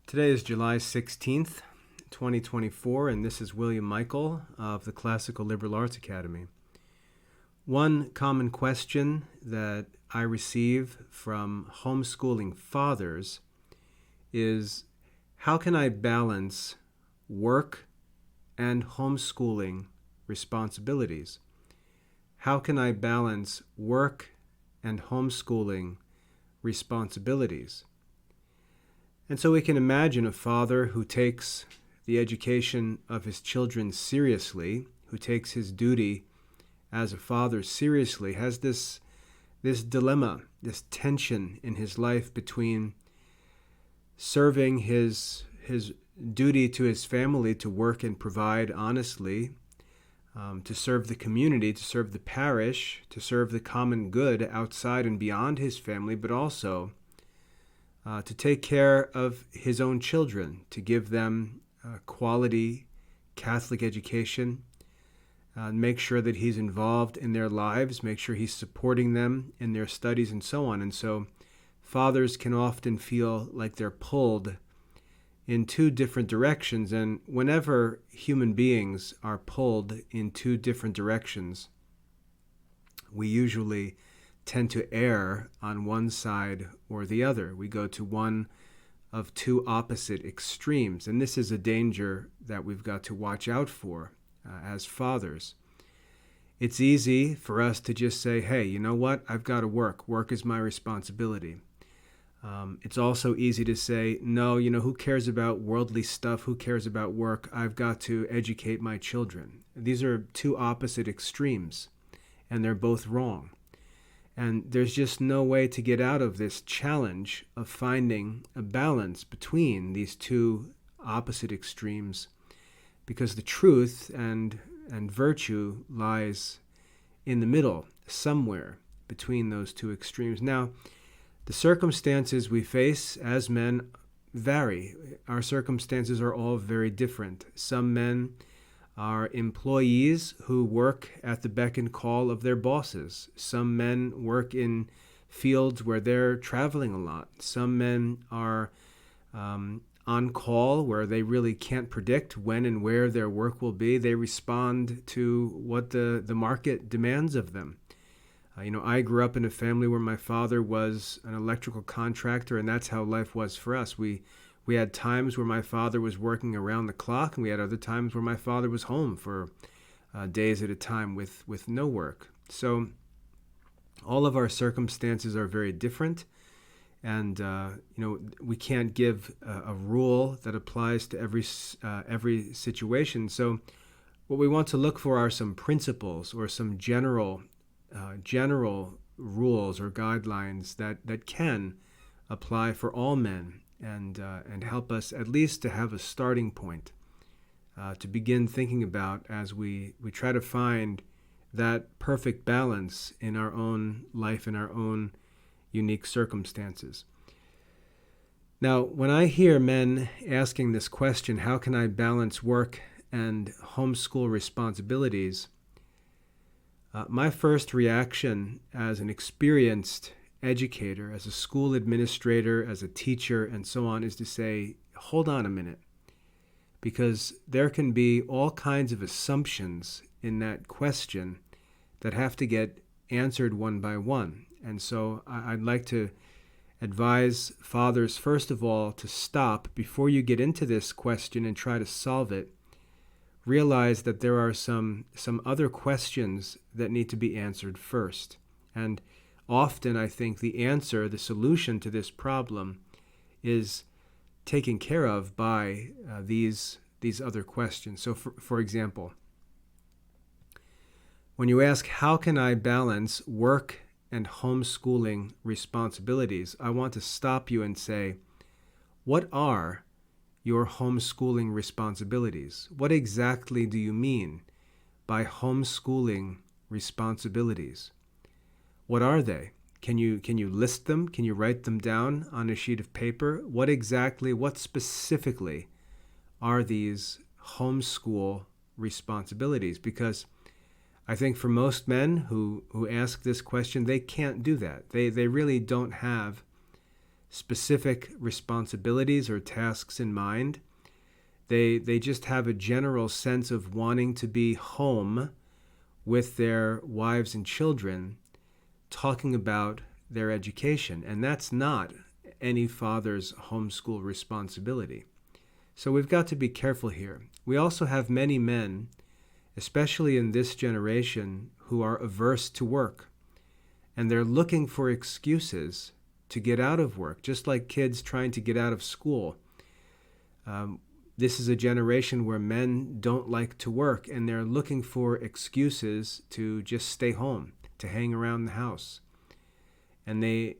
Today is July 16th, 2024, and this is William Michael of the Classical Liberal Arts Academy. One common question that I receive from homeschooling fathers is, how can I balance work and homeschooling responsibilities? How can I balance work and homeschooling responsibilities? And so we can imagine a father who takes the education of his children seriously, who takes his duty as a father seriously, has this dilemma, this tension in his life between serving his duty to his family to work and provide honestly, to serve the community, to serve the parish, to serve the common good outside and beyond his family, but also to take care of his own children, to give them quality Catholic education, make sure that he's involved in their lives, make sure he's supporting them in their studies and so on. And so fathers can often feel like they're pulled in two different directions. And whenever human beings are pulled in two different directions, we usually tend to err on one side or the other. We go to one of two opposite extremes, and this is a danger that we've got to watch out for as fathers. It's easy for us to just say, hey, you know what? I've got to work. Work is my responsibility. It's also easy to say, no, who cares about worldly stuff? Who cares about work? I've got to educate my children. These are two opposite extremes, and they're both wrong. And there's just no way to get out of this challenge of finding a balance between these two opposite extremes, because the truth and virtue lies in the middle, somewhere between those two extremes. Now, the circumstances we face as men vary. Our circumstances are all very different. Some men are employees who work at the beck and call of their bosses. Some men work in fields where they're traveling a lot. Some men are on call where they really can't predict when and where their work will be. They respond to what the market demands of them. I grew up in a family where my father was an electrical contractor, and that's how life was for us. We had times where my father was working around the clock, and we had other times where my father was home for days at a time with no work. So all of our circumstances are very different, and we can't give a rule that applies to every situation. So what we want to look for are some principles or some general rules or guidelines that can apply for all men, and help us at least to have a starting point to begin thinking about as we try to find that perfect balance in our own life, in our own unique circumstances. Now, when I hear men asking this question, how can I balance work and homeschool responsibilities, my first reaction as an experienced educator, as a school administrator, as a teacher, and so on, is to say, hold on a minute, because there can be all kinds of assumptions in that question that have to get answered one by one. And so I'd like to advise fathers, first of all, to stop before you get into this question and try to solve it. Realize that there are some other questions that need to be answered first. And often I think the solution to this problem is taken care of by these other questions. So for example, when you ask, how can I balance work and homeschooling responsibilities, I want to stop you and say, what are your homeschooling responsibilities? What exactly do you mean by homeschooling responsibilities? What are they? Can you list them? Can you write them down on a sheet of paper? What specifically are these homeschool responsibilities? Because I think for most men who ask this question, they can't do that. They really don't have specific responsibilities or tasks in mind. They just have a general sense of wanting to be home with their wives and children, talking about their education. And that's not any father's homeschool responsibility. So we've got to be careful here. We also have many men, especially in this generation, who are averse to work. And they're looking for excuses to get out of work, just like kids trying to get out of school. This is a generation where men don't like to work, and they're looking for excuses to just stay home, to hang around the house. And they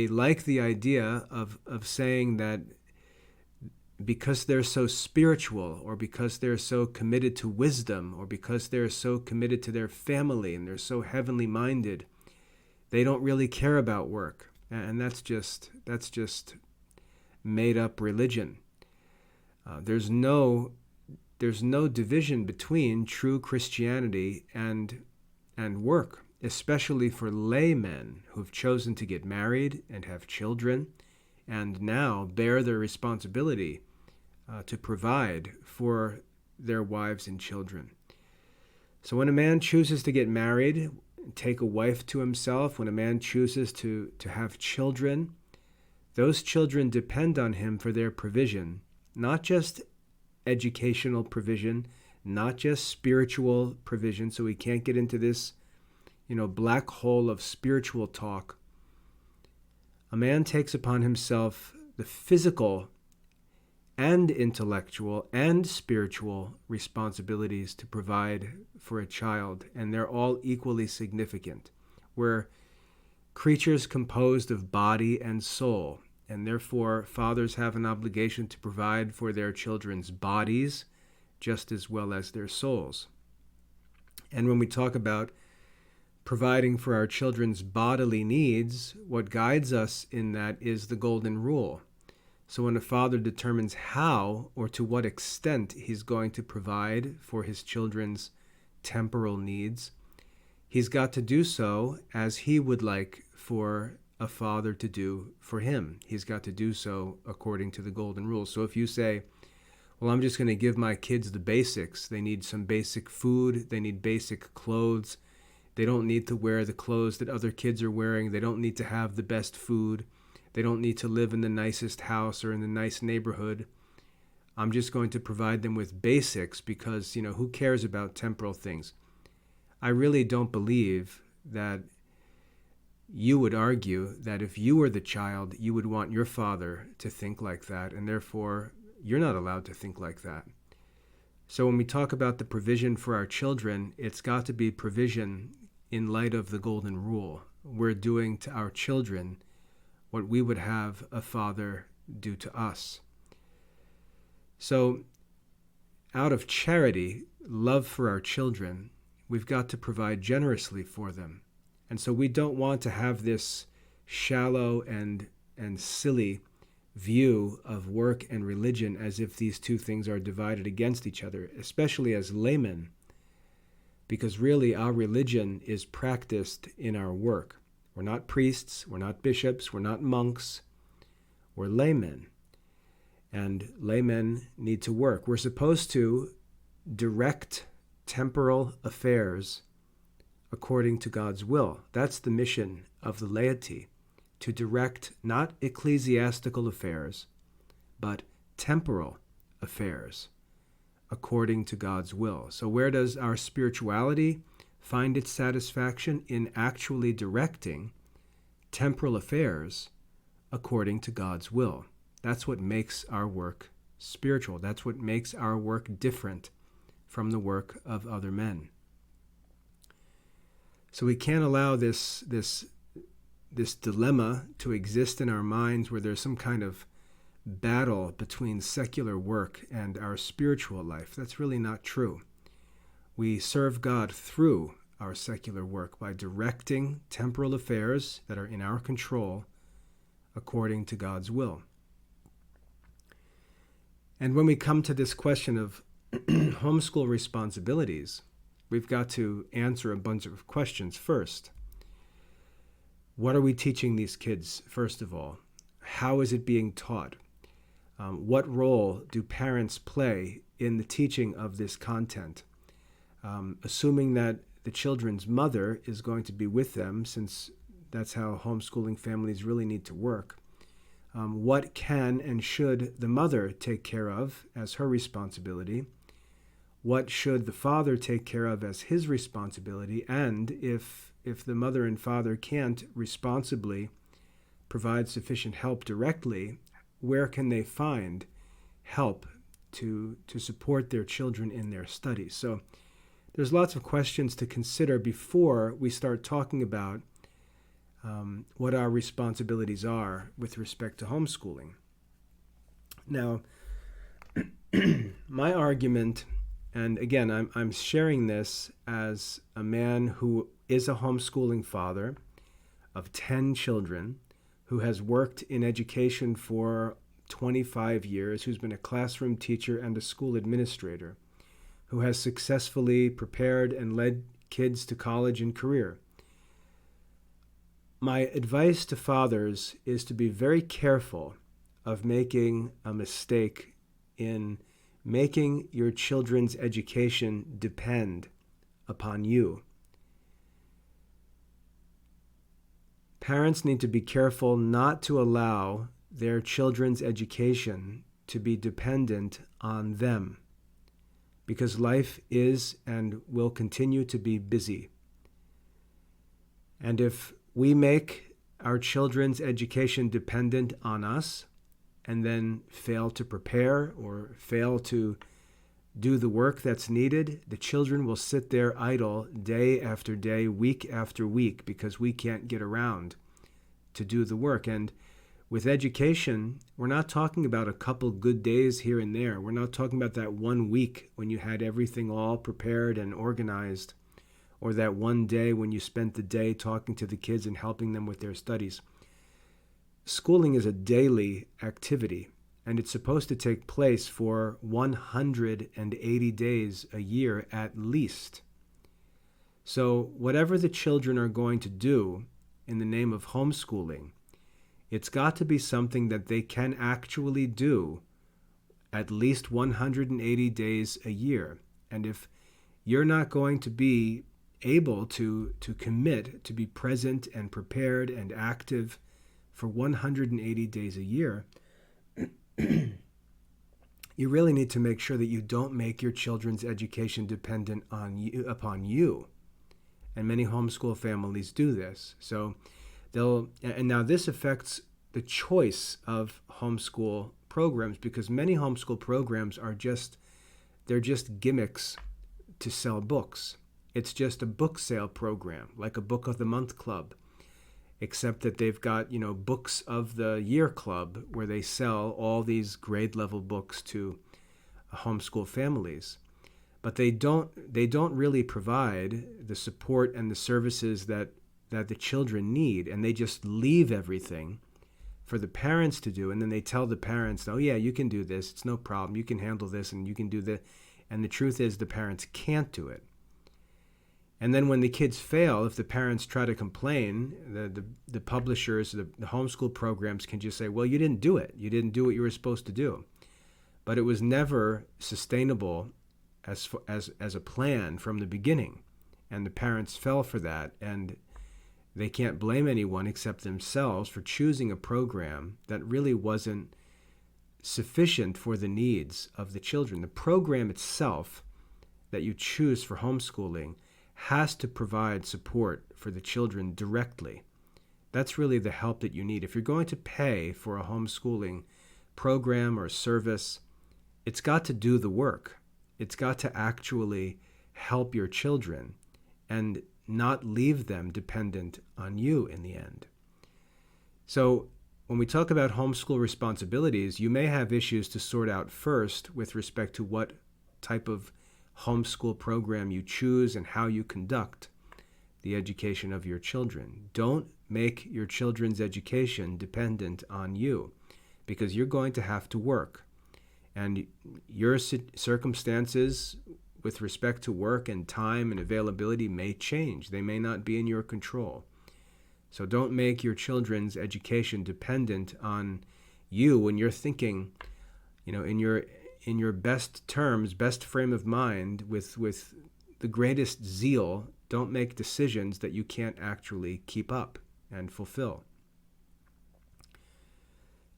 like the idea of saying that because they're so spiritual, or because they're so committed to wisdom, or because they're so committed to their family and they're so heavenly minded, they don't really care about work. And that's just made up religion. There's no division between true Christianity and work, especially for laymen who've chosen to get married and have children and now bear the responsibility to provide for their wives and children. So when a man chooses to get married, take a wife to himself, when a man chooses to have children, those children depend on him for their provision, not just educational provision, not just spiritual provision, so we can't get into this, black hole of spiritual talk. A man takes upon himself the physical and intellectual and spiritual responsibilities to provide for a child, and they're all equally significant. We're creatures composed of body and soul, and therefore fathers have an obligation to provide for their children's bodies just as well as their souls. And when we talk about providing for our children's bodily needs, what guides us in that is the golden rule. So when a father determines how or to what extent he's going to provide for his children's temporal needs, he's got to do so as he would like for a father to do for him. He's got to do so according to the golden rule. So if you say, well, I'm just going to give my kids the basics. They need some basic food. They need basic clothes. They don't need to wear the clothes that other kids are wearing. They don't need to have the best food. They don't need to live in the nicest house or in the nice neighborhood. I'm just going to provide them with basics because, who cares about temporal things? I really don't believe that you would argue that if you were the child, you would want your father to think like that, and therefore you're not allowed to think like that. So when we talk about the provision for our children, it's got to be provision in light of the golden rule. We're doing to our children what we would have a father do to us. So out of charity, love for our children, we've got to provide generously for them. And so we don't want to have this shallow and silly view of work and religion as if these two things are divided against each other, especially as laymen, because really our religion is practiced in our work. We're not priests, we're not bishops, we're not monks, we're laymen. And laymen need to work. We're supposed to direct temporal affairs according to God's will. That's the mission of the laity, to direct not ecclesiastical affairs, but temporal affairs according to God's will. So where does our spirituality find its satisfaction? In actually directing temporal affairs according to God's will. That's what makes our work spiritual. That's what makes our work different from the work of other men. So we can't allow this dilemma to exist in our minds where there's some kind of battle between secular work and our spiritual life. That's really not true. We serve God through our secular work by directing temporal affairs that are in our control according to God's will. And when we come to this question of homeschool responsibilities, we've got to answer a bunch of questions first. What are we teaching these kids, first of all? how is it being taught? What role do parents play in the teaching of this content? Assuming that the children's mother is going to be with them, since that's how homeschooling families really need to work. What can and should the mother take care of as her responsibility? What should the father take care of as his responsibility? And if the mother and father can't responsibly provide sufficient help directly, where can they find help to support their children in their studies? So there's lots of questions to consider before we start talking about what our responsibilities are with respect to homeschooling. Now, my argument, and again, I'm sharing this as a man who is a homeschooling father of 10 children, who has worked in education for 25 years, who's been a classroom teacher and a school administrator, who has successfully prepared and led kids to college and career. My advice to fathers is to be very careful of making a mistake in making your children's education depend upon you. Parents need to be careful not to allow their children's education to be dependent on them, because life is and will continue to be busy. And if we make our children's education dependent on us and then fail to prepare or fail to do the work that's needed, the children will sit there idle day after day, week after week, because we can't get around to do the work. And with education, we're not talking about a couple good days here and there. We're not talking about that 1 week when you had everything all prepared and organized, or that one day when you spent the day talking to the kids and helping them with their studies. Schooling is a daily activity, and it's supposed to take place for 180 days a year at least. So whatever the children are going to do in the name of homeschooling, it's got to be something that they can actually do at least 180 days a year. And if you're not going to be able to commit to be present and prepared and active for 180 days a year, you really need to make sure that you don't make your children's education dependent upon you. And many homeschool families do this. So and now this affects the choice of homeschool programs, because many homeschool programs they're just gimmicks to sell books. It's just a book sale program, like a Book of the Month Club, except that they've got, Books of the Year Club, where they sell all these grade level books to homeschool families. But they don't really provide the support and the services that the children need, and they just leave everything for the parents to do. And then they tell the parents, oh yeah, you can do this, it's no problem, you can handle this, and you can do that. And the truth is the parents can't do it. And then when the kids fail, if the parents try to complain, the publishers, the homeschool programs can just say, well, you didn't do it. You didn't do what you were supposed to do. But it was never sustainable as a plan from the beginning. And the parents fell for that. And they can't blame anyone except themselves for choosing a program that really wasn't sufficient for the needs of the children. The program itself that you choose for homeschooling has to provide support for the children directly. That's really the help that you need. If you're going to pay for a homeschooling program or service, it's got to do the work. It's got to actually help your children and not leave them dependent on you in the end. So when we talk about homeschool responsibilities, you may have issues to sort out first with respect to what type of homeschool program you choose and how you conduct the education of your children. Don't make your children's education dependent on you, because you're going to have to work. And your circumstances with respect to work and time and availability may change. They may not be in your control. So don't make your children's education dependent on you when you're thinking, in your best terms, best frame of mind, with the greatest zeal. Don't make decisions that you can't actually keep up and fulfill.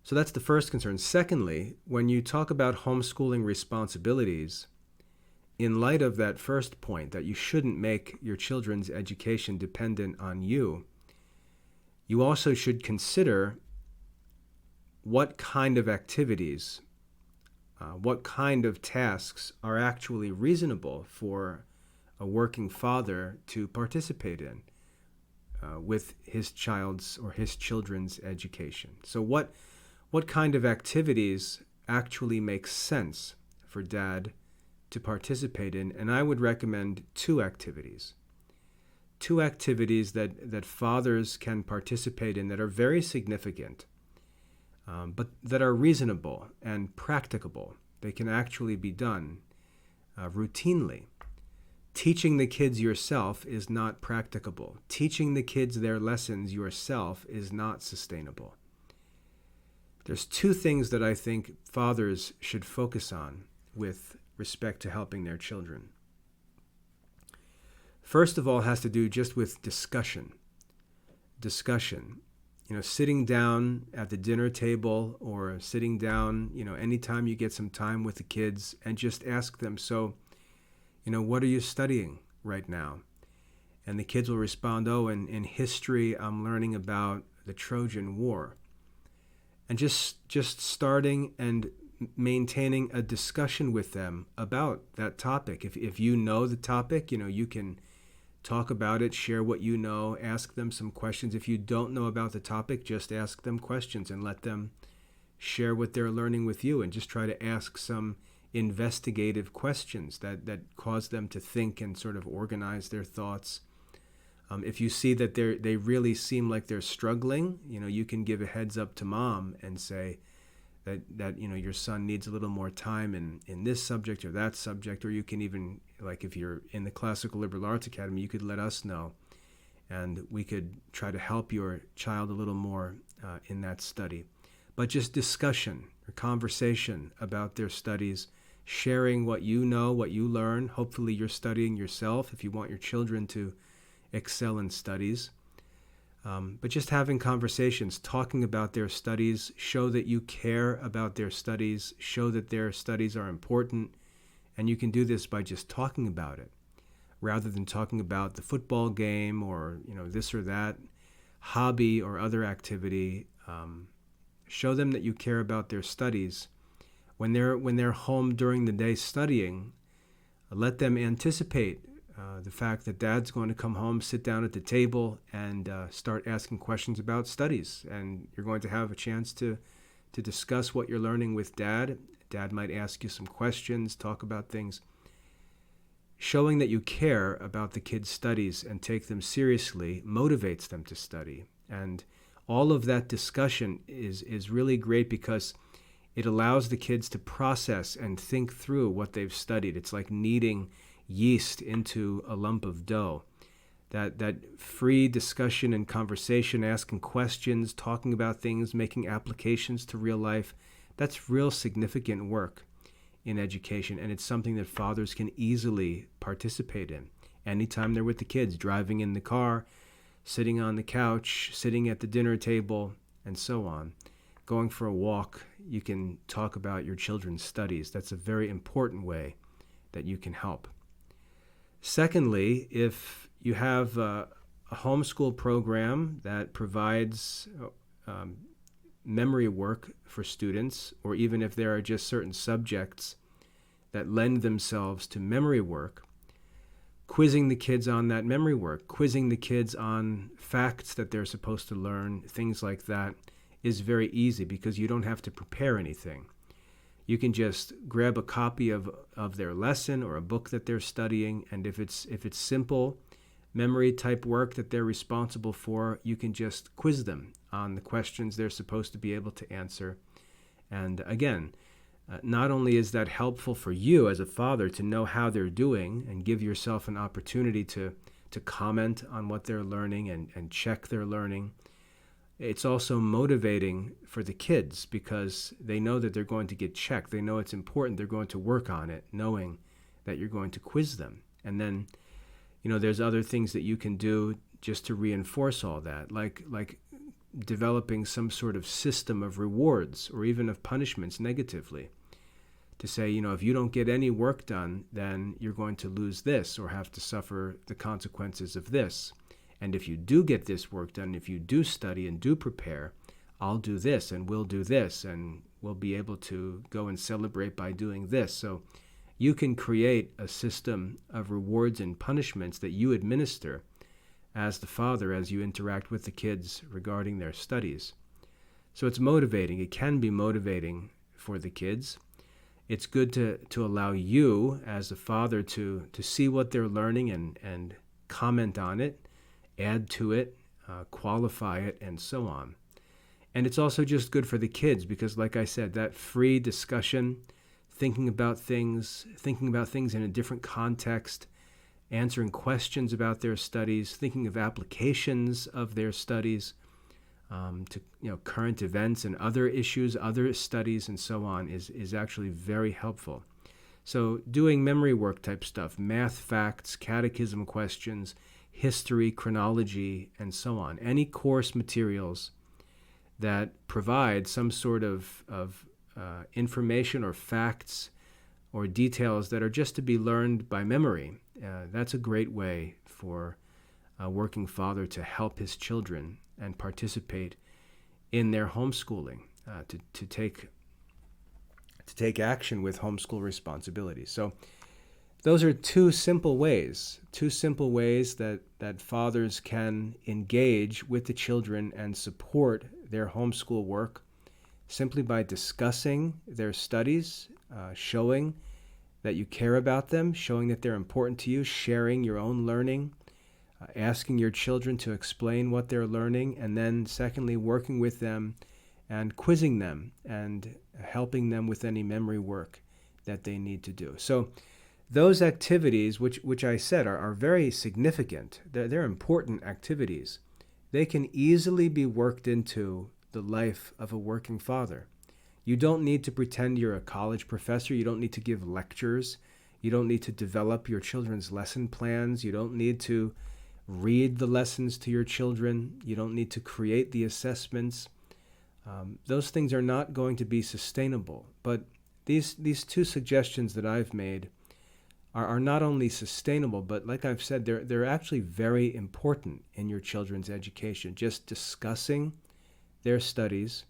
So that's the first concern. Secondly, when you talk about homeschooling responsibilities, in light of that first point, that you shouldn't make your children's education dependent on you, you also should consider what kind of activities, what kind of tasks are actually reasonable for a working father to participate in with his child's or his children's education. So what kind of activities actually make sense for dad to participate in? And I would recommend two activities that fathers can participate in that are very significant, but that are reasonable and practicable. They can actually be done routinely. Teaching the kids yourself is not practicable. Teaching the kids their lessons yourself is not sustainable. There's two things that I think fathers should focus on with respect to helping their children. First of all, has to do just with discussion. Sitting down at the dinner table, or sitting down, anytime you get some time with the kids, and just ask them, so, what are you studying right now? And the kids will respond, in history, I'm learning about the Trojan War. And just starting and maintaining a discussion with them about that topic. If you know the topic, you can talk about it, share what you know, ask them some questions. If you don't know about the topic, just ask them questions and let them share what they're learning with you, and just try to ask some investigative questions that cause them to think and sort of organize their thoughts. If you see that they really seem like they're struggling, you can give a heads up to mom and say that your son needs a little more time in this subject or that subject. Or you can even, like if you're in the Classical Liberal Arts Academy, you could let us know, and we could try to help your child a little more in that study. But just discussion or conversation about their studies, sharing what you know, what you learn. Hopefully you're studying yourself if you want your children to excel in studies. But just having conversations, talking about their studies, show that you care about their studies, show that their studies are important. And you can do this by just talking about it, rather than talking about the football game or this or that hobby or other activity. Show them that you care about their studies. When they're home during the day studying, let them anticipate the fact that dad's going to come home, sit down at the table, and start asking questions about studies. And you're going to have a chance to discuss what you're learning with dad. Dad might ask you some questions, talk about things. Showing that you care about the kids' studies and take them seriously motivates them to study. And all of that discussion is really great because it allows the kids to process and think through what they've studied. It's like kneading yeast into a lump of dough. That free discussion and conversation, asking questions, talking about things, making applications to real life, that's real significant work in education, and it's something that fathers can easily participate in. Anytime they're with the kids, driving in the car, sitting on the couch, sitting at the dinner table, and so on. Going for a walk, you can talk about your children's studies. That's a very important way that you can help. Secondly, if you have a homeschool program that provides memory work for students, or even if there are just certain subjects that lend themselves to memory work, quizzing the kids on that memory work, quizzing the kids on facts that they're supposed to learn, things like that, is very easy because you don't have to prepare anything. You can just grab a copy of their lesson or a book that they're studying, and if it's simple memory type work that they're responsible for, you can just quiz them on the questions they're supposed to be able to answer. And again, not only is that helpful for you as a father to know how they're doing and give yourself an opportunity to to comment on what they're learning and check their learning. It's also motivating for the kids because they know that they're going to get checked. They know it's important. They're going to work on it, knowing that you're going to quiz them. And then, there's other things that you can do just to reinforce all that, like developing some sort of system of rewards or even of punishments negatively. To say, if you don't get any work done, then you're going to lose this or have to suffer the consequences of this. And if you do get this work done, if you do study and do prepare, I'll do this and we'll do this and we'll be able to go and celebrate by doing this. So you can create a system of rewards and punishments that you administer as the father as you interact with the kids regarding their studies. So it's motivating. It can be motivating for the kids. It's good to allow you as a father to see what they're learning and comment on it, add to it, qualify it, and so on. And it's also just good for the kids because, like I said, that free discussion, thinking about things in a different context, answering questions about their studies, thinking of applications of their studies to current events and other issues, other studies, and so on is actually very helpful. So doing memory work type stuff, math facts, catechism questions, history, chronology, and so on. Any course materials that provide some sort of information or facts or details that are just to be learned by memory. That's a great way for a working father to help his children and participate in their homeschooling, to take action with homeschool responsibilities. So those are two simple ways that fathers can engage with the children and support their homeschool work simply by discussing their studies, showing that you care about them, showing that they're important to you, sharing your own learning, asking your children to explain what they're learning, and then secondly, working with them and quizzing them and helping them with any memory work that they need to do. So those activities, which I said are very significant, they're important activities. They can easily be worked into the life of a working father. You don't need to pretend you're a college professor. You don't need to give lectures. You don't need to develop your children's lesson plans. You don't need to read the lessons to your children. You don't need to create the assessments. Those things are not going to be sustainable. But these two suggestions that I've made are not only sustainable, but like I've said, they're actually very important in your children's education. Just discussing their studies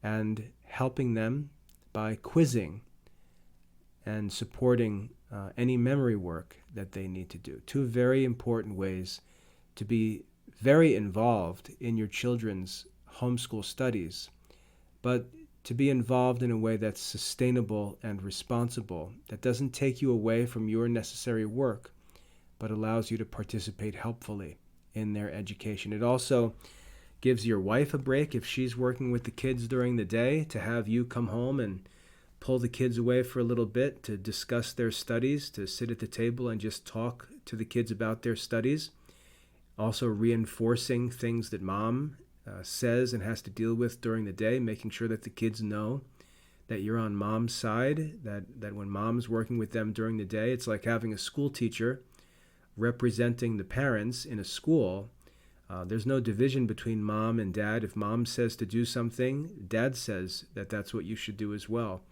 and helping them by quizzing and supporting any memory work that they need to do. Two very important ways to be very involved in your children's homeschool studies, but to be involved in a way that's sustainable and responsible, that doesn't take you away from your necessary work, but allows you to participate helpfully in their education. It also gives your wife a break if she's working with the kids during the day, to have you come home and pull the kids away for a little bit to discuss their studies, to sit at the table and just talk to the kids about their studies. Also reinforcing things that mom says and has to deal with during the day, making sure that the kids know that you're on mom's side, that when mom's working with them during the day, it's like having a school teacher representing the parents in a school. There's no division between mom and dad. If mom says to do something, dad says that that's what you should do as well.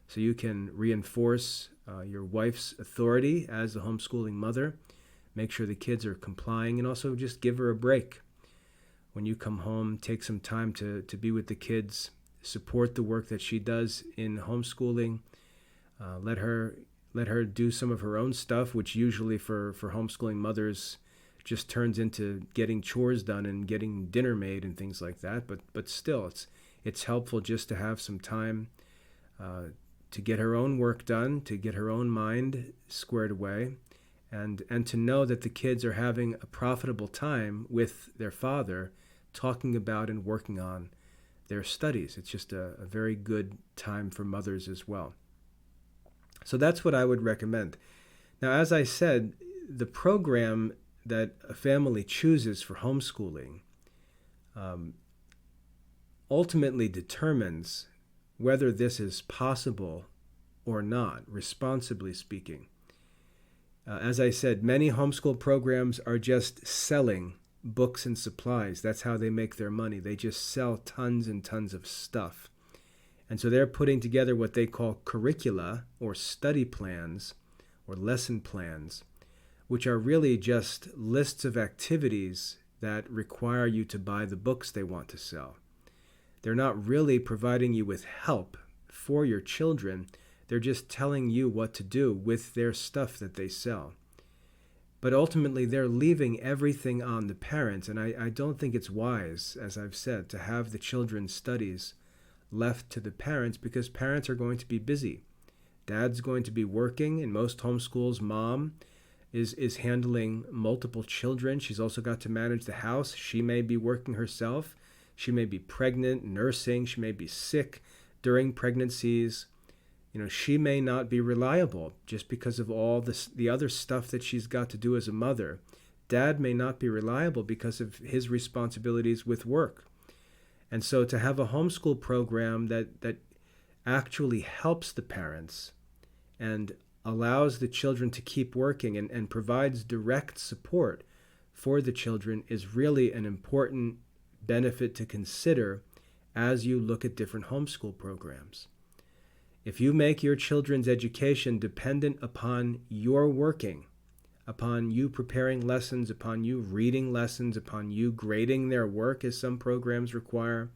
So you can reinforce your wife's authority as the homeschooling mother, make sure the kids are complying, and also just give her a break. When you come home, take some time to be with the kids, support the work that she does in homeschooling, let her do some of her own stuff, which usually for homeschooling mothers just turns into getting chores done and getting dinner made and things like that. But still, it's helpful just to have some time to get her own work done, to get her own mind squared away, and to know that the kids are having a profitable time with their father, talking about and working on their studies. It's just a very good time for mothers as well. So that's what I would recommend. Now, as I said, the program that a family chooses for homeschooling ultimately determines whether this is possible or not, responsibly speaking. As I said, many homeschool programs are just selling books and supplies. That's how they make their money. They just sell tons and tons of stuff. And so they're putting together what they call curricula or study plans or lesson plans, which are really just lists of activities that require you to buy the books they want to sell. They're not really providing you with help for your children. They're just telling you what to do with their stuff that they sell. But ultimately, they're leaving everything on the parents, and I don't think it's wise, as I've said, to have the children's studies left to the parents, because parents are going to be busy. Dad's going to be working. In most homeschools, mom is handling multiple children. She's also got to manage the house. She may be working herself. She may be pregnant, nursing. She may be sick during pregnancies. She may not be reliable just because of all the other stuff that she's got to do as a mother. Dad may not be reliable because of his responsibilities with work. And so to have a homeschool program that actually helps the parents and allows the children to keep working and provides direct support for the children is really an important benefit to consider as you look at different homeschool programs. If you make your children's education dependent upon your working, upon you preparing lessons, upon you reading lessons, upon you grading their work as some programs require,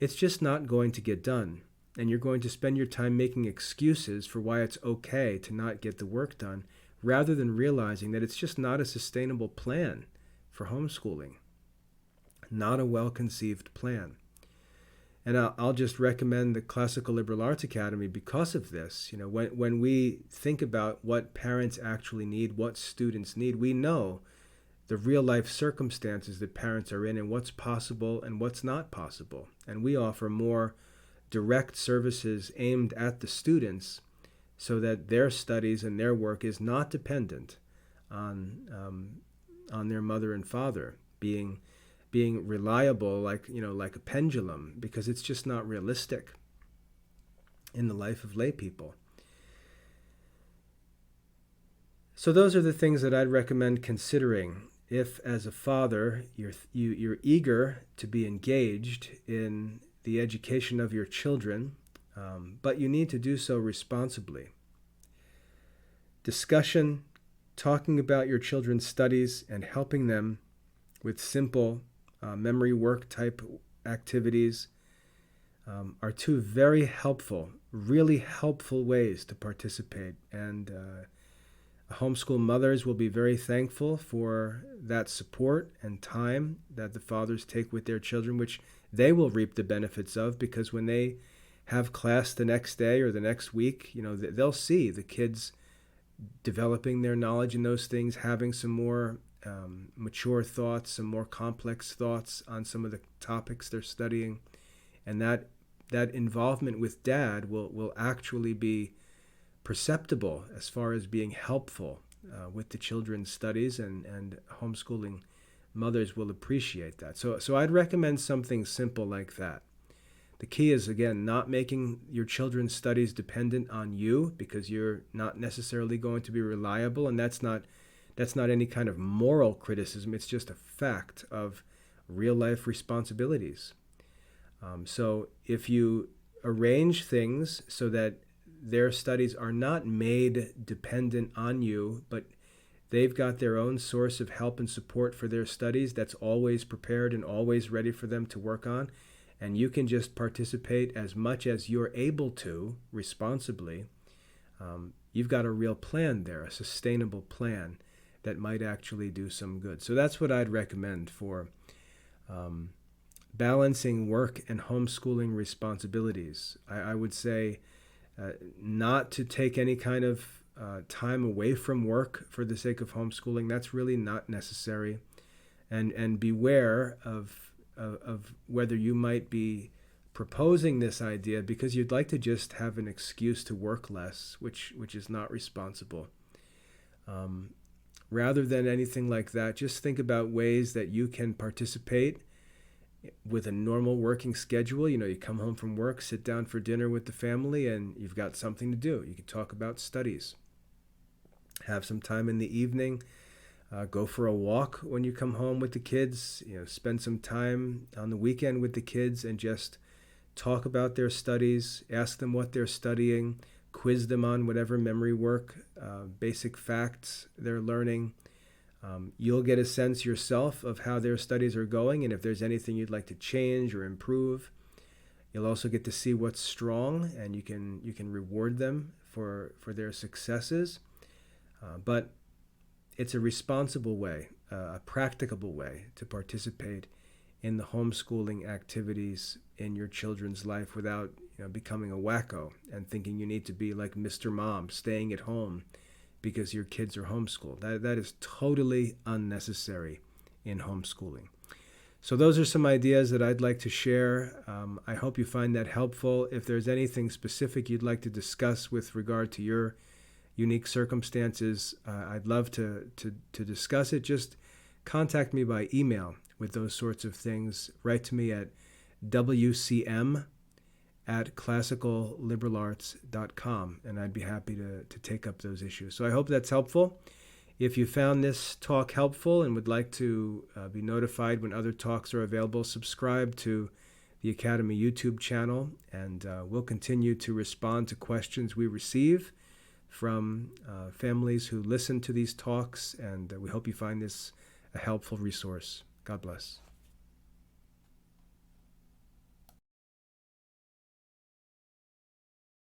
it's just not going to get done. And you're going to spend your time making excuses for why it's okay to not get the work done, rather than realizing that it's just not a sustainable plan for homeschooling. Not a well-conceived plan. And I'll just recommend the Classical Liberal Arts Academy because of this. When we think about what parents actually need, what students need, we know the real-life circumstances that parents are in and what's possible and what's not possible. And we offer more direct services aimed at the students so that their studies and their work is not dependent on their mother and father being reliable like a pendulum, because it's just not realistic in the life of lay people. So those are the things that I'd recommend considering if, as a father, you're eager to be engaged in the education of your children, but you need to do so responsibly. Discussion, talking about your children's studies and helping them with simple memory work type activities are two very helpful, really helpful ways to participate. And homeschool mothers will be very thankful for that support and time that the fathers take with their children, which they will reap the benefits of, because when they have class the next day or the next week, they'll see the kids developing their knowledge in those things, having some more mature thoughts, some more complex thoughts on some of the topics they're studying. And that involvement with dad will actually be perceptible as far as being helpful with the children's studies, and homeschooling mothers will appreciate that. So I'd recommend something simple like that. The key is, again, not making your children's studies dependent on you, because you're not necessarily going to be reliable, and that's not any kind of moral criticism. It's just a fact of real-life responsibilities. So if you arrange things so that their studies are not made dependent on you, but they've got their own source of help and support for their studies that's always prepared and always ready for them to work on, and you can just participate as much as you're able to responsibly, you've got a real plan there, a sustainable plan that might actually do some good. So that's what I'd recommend for balancing work and homeschooling responsibilities. I would say not to take any kind of time away from work for the sake of homeschooling. That's really not necessary. And beware of whether you might be proposing this idea because you'd like to just have an excuse to work less, which is not responsible. rather than anything like that, just think about ways that you can participate with a normal working schedule. You know, you come home from work, sit down for dinner with the family, and you've got something to do. You can talk about studies. Have some time in the evening. Go for a walk when you come home with the kids. You know, spend some time on the weekend with the kids and just talk about their studies. Ask them what they're studying. Quiz them on whatever memory work, basic facts they're learning. You'll get a sense yourself of how their studies are going, and if there's anything you'd like to change or improve. You'll also get to see what's strong, and you can reward them for their successes. But it's a responsible way, a practicable way to participate in the homeschooling activities in your children's life without becoming a wacko and thinking you need to be like Mr. Mom, staying at home because your kids are homeschooled. That is totally unnecessary in homeschooling. So those are some ideas that I'd like to share. I hope you find that helpful. If there's anything specific you'd like to discuss with regard to your unique circumstances, I'd love to discuss it. Just contact me by email with those sorts of things. Write to me at wcm@classicalliberalarts.com, and I'd be happy to take up those issues. So I hope that's helpful. If you found this talk helpful and would like to be notified when other talks are available, subscribe to the Academy YouTube channel, and we'll continue to respond to questions we receive from families who listen to these talks, and we hope you find this a helpful resource. God bless.